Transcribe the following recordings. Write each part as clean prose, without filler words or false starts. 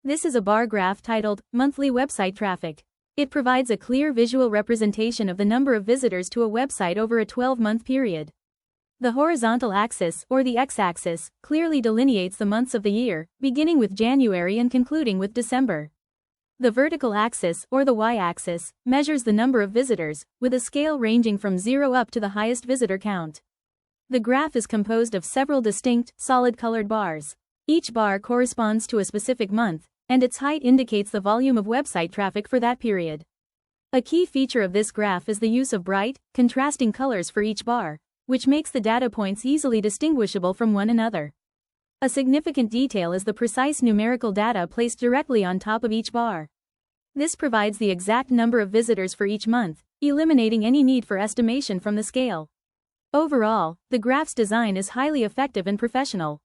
This is a bar graph titled Monthly Website Traffic. It provides a clear visual representation of the number of visitors to a website over a 12-month period. The horizontal axis, or the x-axis, clearly delineates the months of the year, beginning with January and concluding with December. The vertical axis, or the y-axis, measures the number of visitors, with a scale ranging from 0 up to the highest visitor count. The graph is composed of several distinct, solid-colored bars. Each bar corresponds to a specific month, and its height indicates the volume of website traffic for that period. A key feature of this graph is the use of bright, contrasting colors for each bar, which makes the data points easily distinguishable from one another. A significant detail is the precise numerical data placed directly on top of each bar. This provides the exact number of visitors for each month, eliminating any need for estimation from the scale. Overall, the graph's design is highly effective and professional.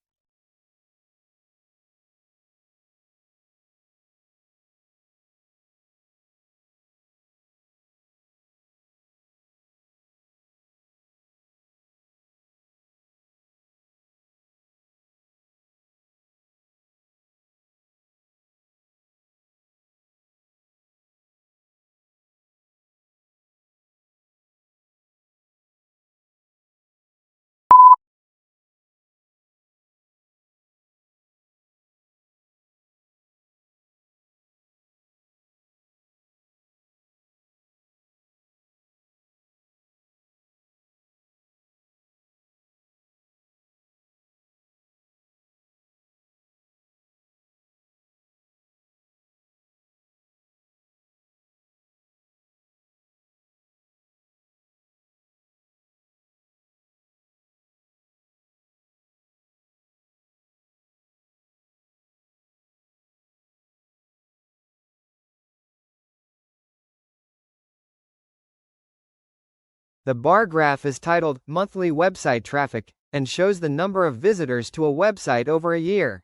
The bar graph is titled Monthly Website Traffic and shows the number of visitors to a website over a year.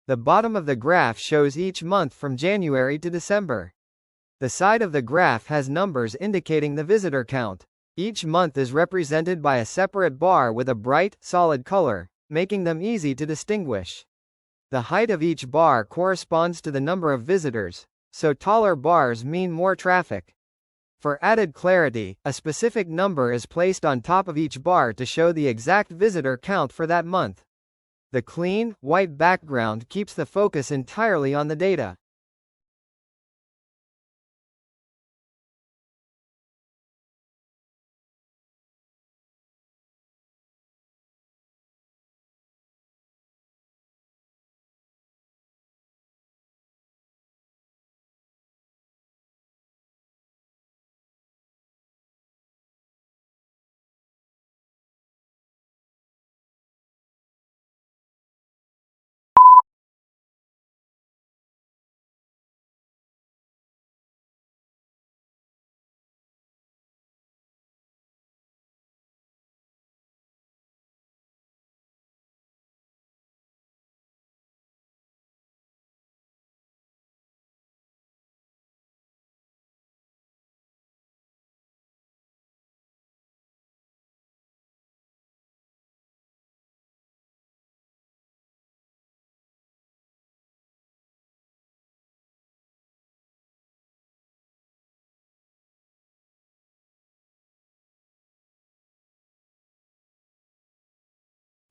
The bottom of the graph shows each month from January to December. The side of the graph has numbers indicating the visitor count. Each month is represented by a separate bar with a bright, solid color, making them easy to distinguish. The height of each bar corresponds to the number of visitors, so taller bars mean more traffic. For added clarity, a specific number is placed on top of each bar to show the exact visitor count for that month. The clean, white background keeps the focus entirely on the data.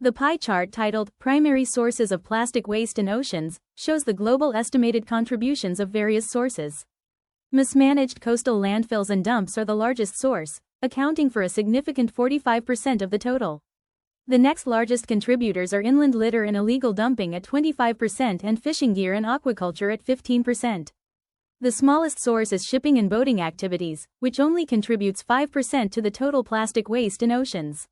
The pie chart titled Primary Sources of Plastic Waste in Oceans shows the global estimated contributions of various sources. Mismanaged coastal landfills and dumps are the largest source, accounting for a significant 45% of the total. The next largest contributors are inland litter and illegal dumping at 25% and fishing gear and aquaculture at 15%. The smallest source is shipping and boating activities, which only contributes 5% to the total plastic waste in oceans.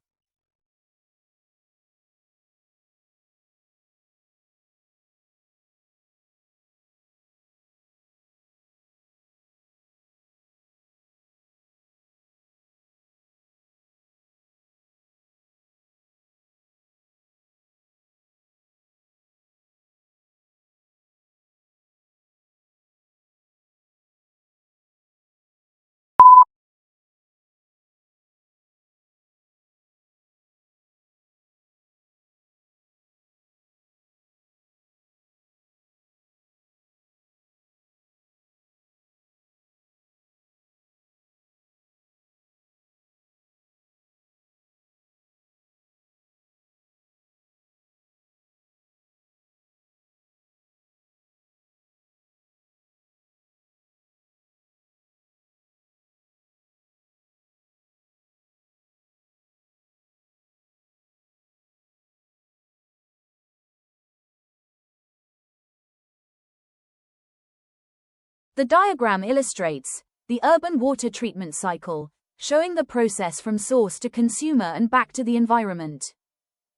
The diagram illustrates the urban water treatment cycle, showing the process from source to consumer and back to the environment.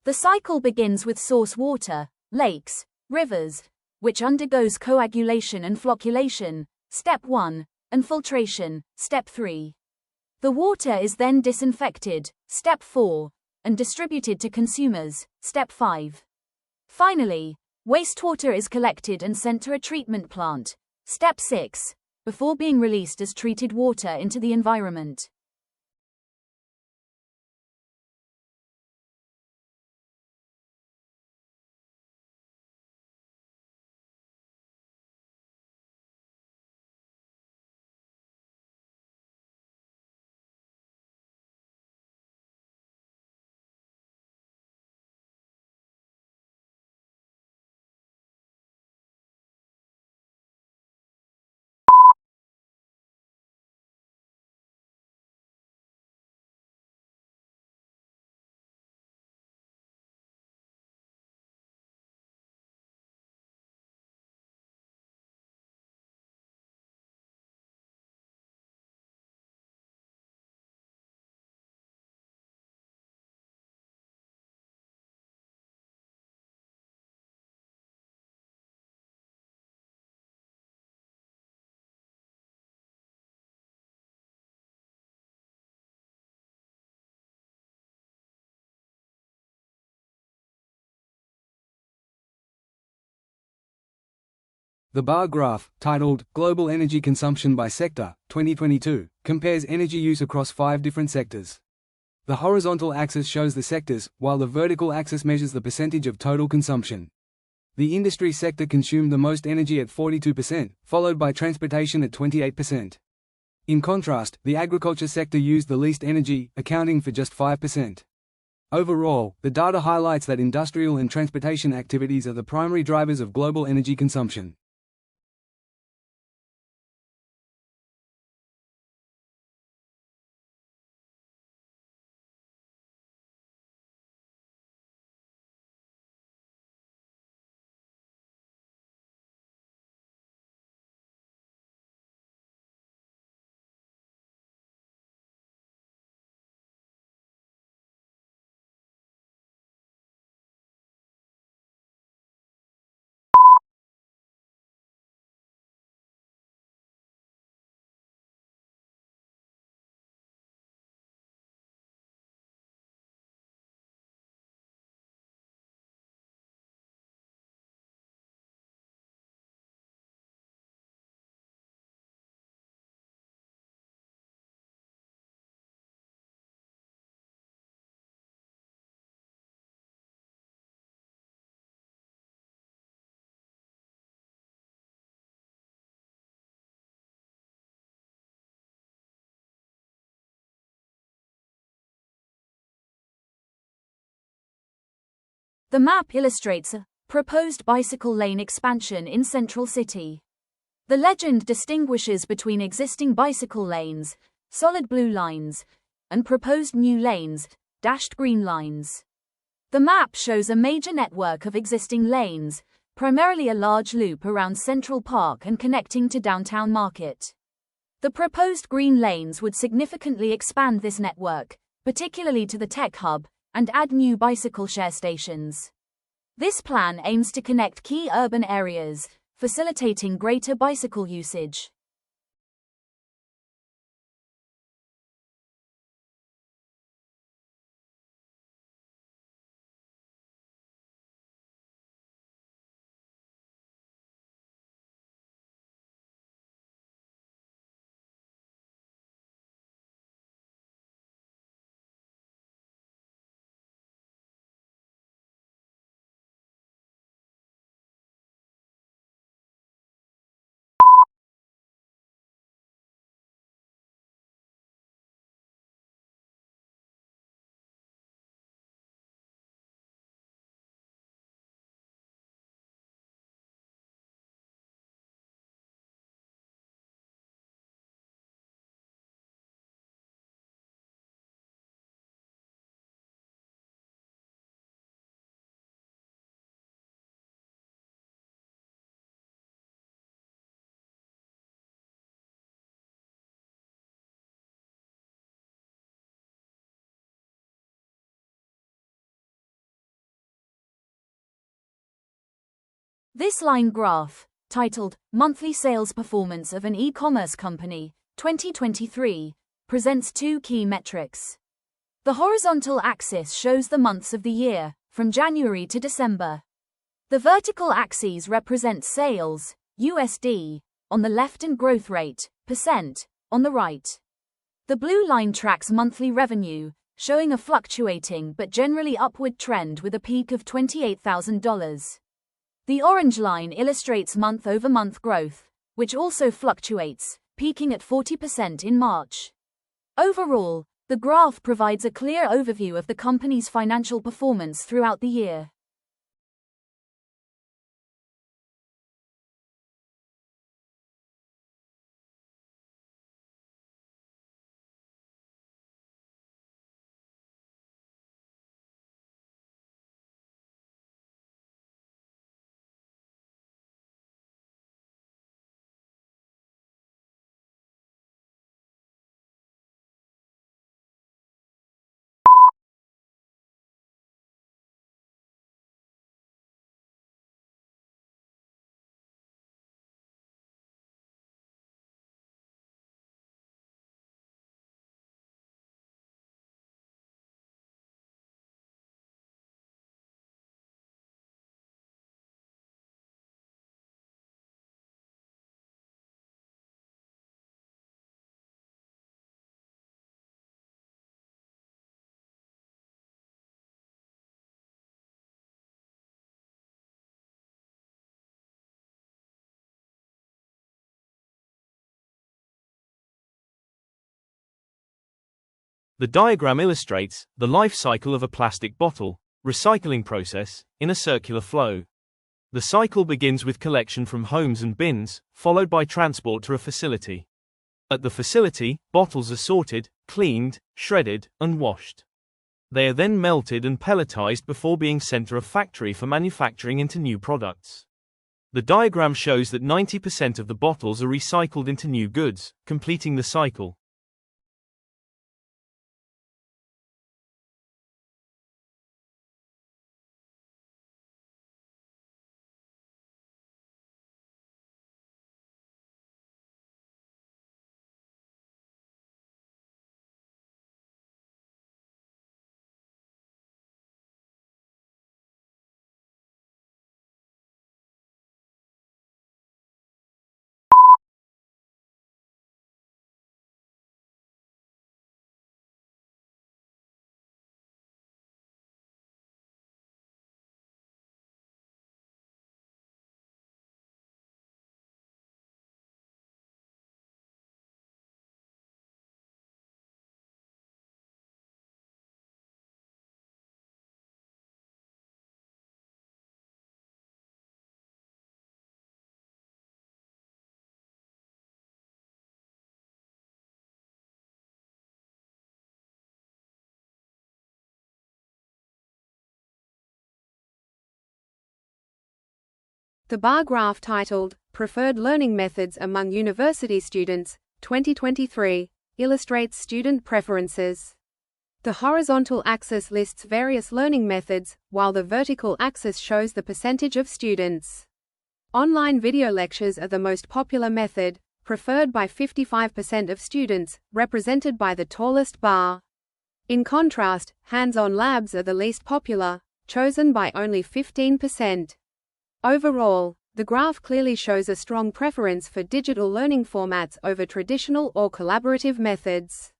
The cycle begins with source water, lakes, rivers, which undergoes coagulation and flocculation, step 1, and filtration, step 3. The water is then disinfected, step 4, and distributed to consumers, step 5. Finally, wastewater is collected and sent to a treatment plant, step 6, before being released as treated water into the environment. The bar graph, titled Global Energy Consumption by Sector, 2022, compares energy use across 5 different sectors. The horizontal axis shows the sectors, while the vertical axis measures the percentage of total consumption. The industry sector consumed the most energy at 42%, followed by transportation at 28%. In contrast, the agriculture sector used the least energy, accounting for just 5%. Overall, the data highlights that industrial and transportation activities are the primary drivers of global energy consumption. The map illustrates a proposed bicycle lane expansion in Central City. The legend distinguishes between existing bicycle lanes, solid blue lines, and proposed new lanes, dashed green lines. The map shows a major network of existing lanes, primarily a large loop around Central Park and connecting to Downtown Market. The proposed green lanes would significantly expand this network, particularly to the tech hub, and add new bicycle share stations. This plan aims to connect key urban areas, facilitating greater bicycle usage. This line graph, titled Monthly Sales Performance of an E-commerce Company, 2023, presents two key metrics. The horizontal axis shows the months of the year, from January to December. The vertical axes represent sales, USD, on the left and growth rate, %, on the right. The blue line tracks monthly revenue, showing a fluctuating but generally upward trend with a peak of $28,000. The orange line illustrates month-over-month growth, which also fluctuates, peaking at 40% in March. Overall, the graph provides a clear overview of the company's financial performance throughout the year. The diagram illustrates the life cycle of a plastic bottle, recycling process, in a circular flow. The cycle begins with collection from homes and bins, followed by transport to a facility. At the facility, bottles are sorted, cleaned, shredded, and washed. They are then melted and pelletized before being sent to a factory for manufacturing into new products. The diagram shows that 90% of the bottles are recycled into new goods, completing the cycle. The bar graph titled, Preferred Learning Methods Among University Students, 2023, illustrates student preferences. The horizontal axis lists various learning methods, while the vertical axis shows the percentage of students. Online video lectures are the most popular method, preferred by 55% of students, represented by the tallest bar. In contrast, hands-on labs are the least popular, chosen by only 15%. Overall, the graph clearly shows a strong preference for digital learning formats over traditional or collaborative methods.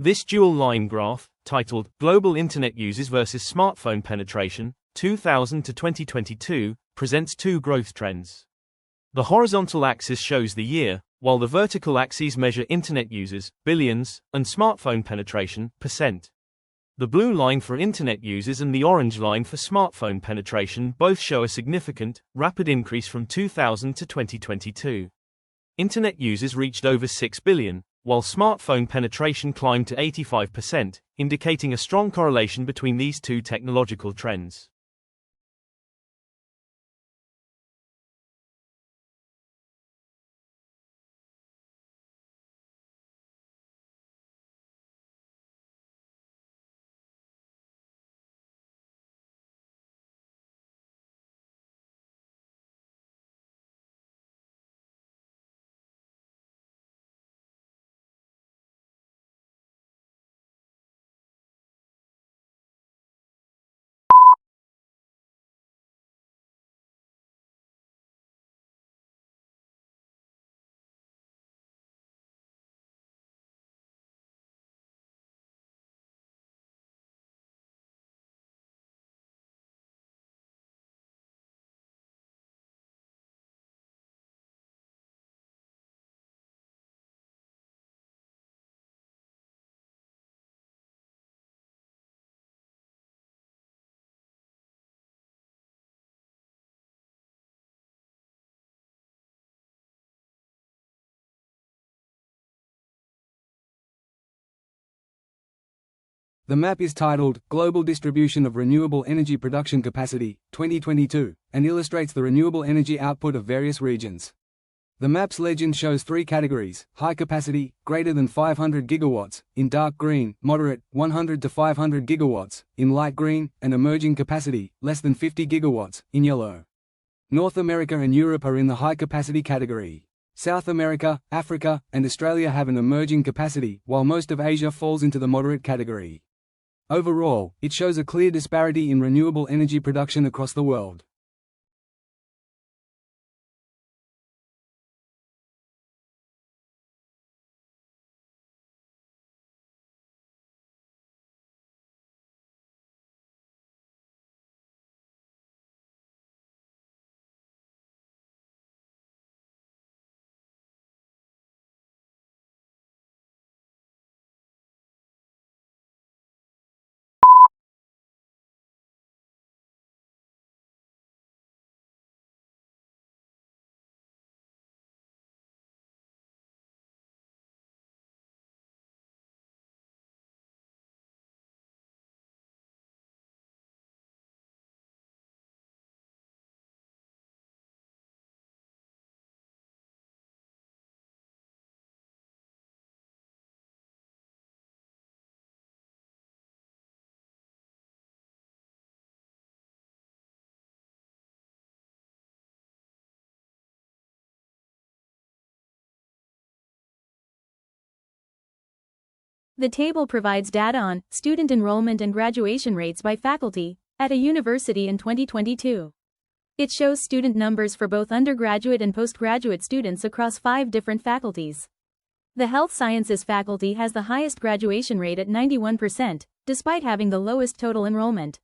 This dual-line graph, titled Global Internet Users versus Smartphone Penetration, 2000 to 2022, presents two growth trends. The horizontal axis shows the year, while the vertical axes measure Internet users, billions, and smartphone penetration, percent. The blue line for Internet users and the orange line for smartphone penetration both show a significant, rapid increase from 2000 to 2022. Internet users reached over 6 billion, while smartphone penetration climbed to 85%, indicating a strong correlation between these two technological trends. The map is titled Global Distribution of Renewable Energy Production Capacity, 2022, and illustrates the renewable energy output of various regions. The map's legend shows three categories: high capacity, greater than 500 gigawatts, in dark green; moderate, 100 to 500 gigawatts, in light green; and emerging capacity, less than 50 gigawatts, in yellow. North America and Europe are in the high capacity category. South America, Africa, and Australia have an emerging capacity, while most of Asia falls into the moderate category. Overall, it shows a clear disparity in renewable energy production across the world. The table provides data on student enrollment and graduation rates by faculty at a university in 2022. It shows student numbers for both undergraduate and postgraduate students across 5 different faculties. The health sciences faculty has the highest graduation rate at 91%, despite having the lowest total enrollment.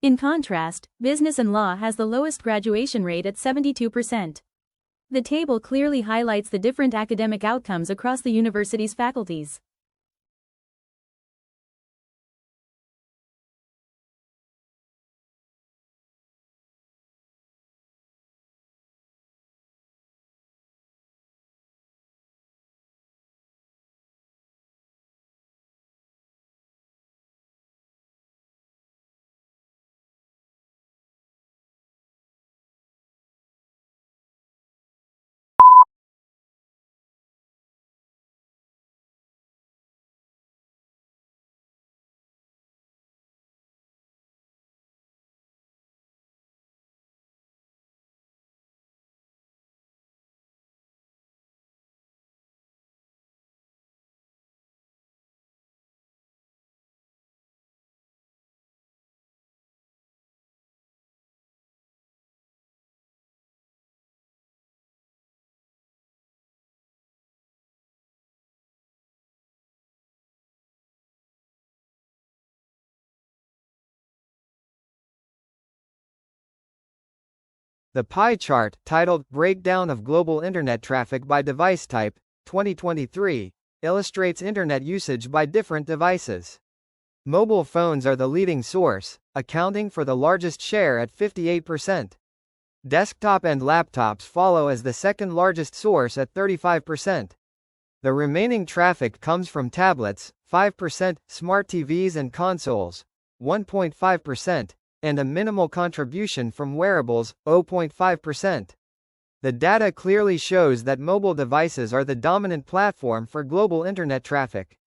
In contrast, business and law has the lowest graduation rate at 72%. The table clearly highlights the different academic outcomes across the university's faculties. The pie chart, titled Breakdown of Global Internet Traffic by Device Type, 2023, illustrates internet usage by different devices. Mobile phones are the leading source, accounting for the largest share at 58%. Desktop and laptops follow as the second largest source at 35%. The remaining traffic comes from tablets, 5%, smart TVs and consoles, 1.5%, and a minimal contribution from wearables, 0.5%. The data clearly shows that mobile devices are the dominant platform for global internet traffic.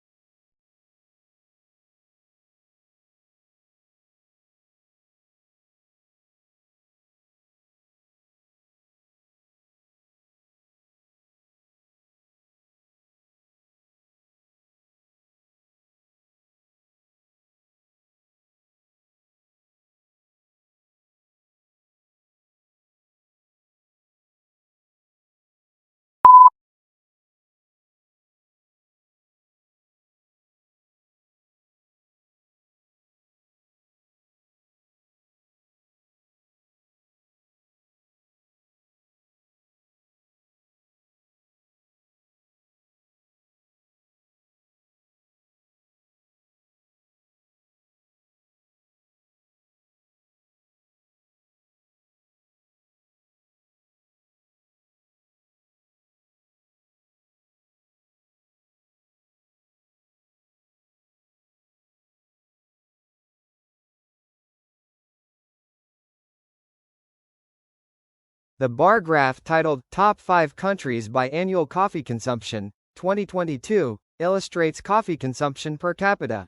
The bar graph titled Top 5 Countries by Annual Coffee Consumption, 2022, illustrates coffee consumption per capita.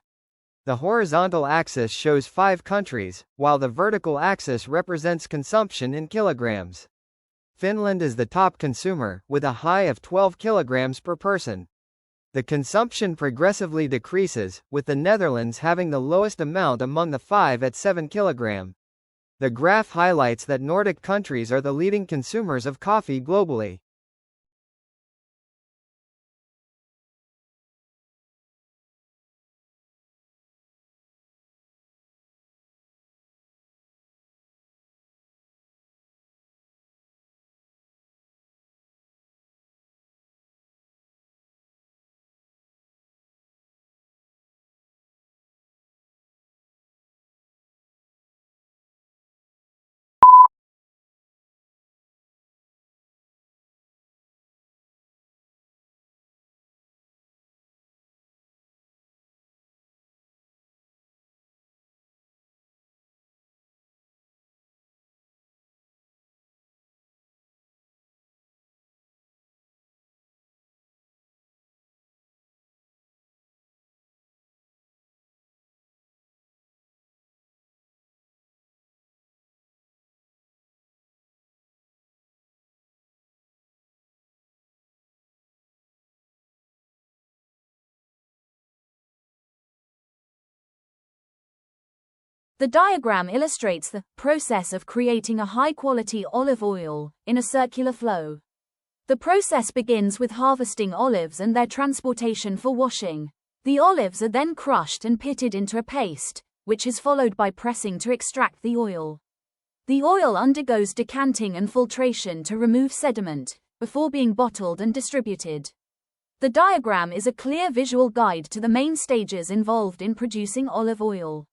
The horizontal axis shows 5 countries, while the vertical axis represents consumption in kilograms. Finland is the top consumer, with a high of 12 kilograms per person. The consumption progressively decreases, with the Netherlands having the lowest amount among the 5 at 7 kg. The graph highlights that Nordic countries are the leading consumers of coffee globally. The diagram illustrates the process of creating a high-quality olive oil in a circular flow. The process begins with harvesting olives and their transportation for washing. The olives are then crushed and pitted into a paste, which is followed by pressing to extract the oil. The oil undergoes decanting and filtration to remove sediment, before being bottled and distributed. The diagram is a clear visual guide to the main stages involved in producing olive oil.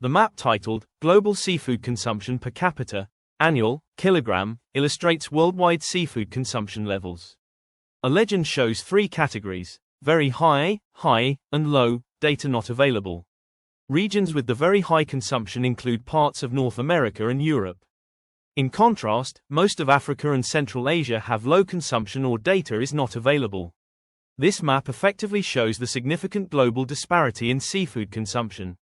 The map titled Global Seafood Consumption Per Capita, Annual, Kilogram, illustrates worldwide seafood consumption levels. A legend shows 3 categories: very high, high, and low, data not available. Regions with the very high consumption include parts of North America and Europe. In contrast, most of Africa and Central Asia have low consumption or data is not available. This map effectively shows the significant global disparity in seafood consumption.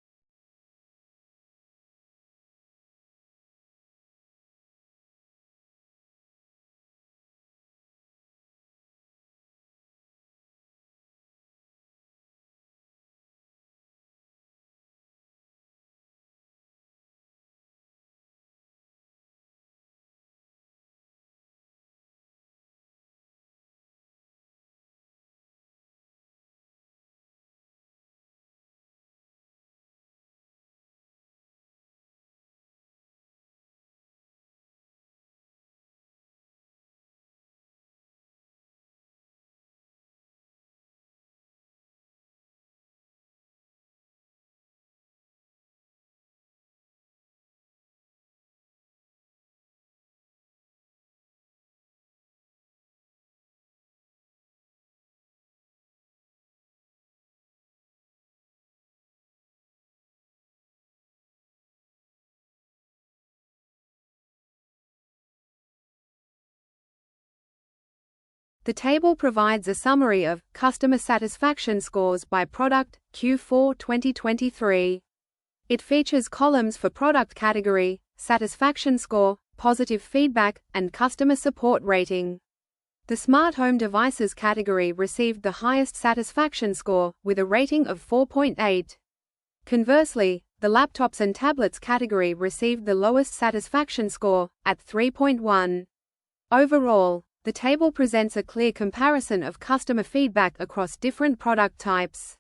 The table provides a summary of customer satisfaction scores by product, Q4 2023. It features columns for product category, satisfaction score, positive feedback, and customer support rating. The smart home devices category received the highest satisfaction score, with a rating of 4.8. Conversely, the laptops and tablets category received the lowest satisfaction score, at 3.1. Overall, the table presents a clear comparison of customer feedback across different product types.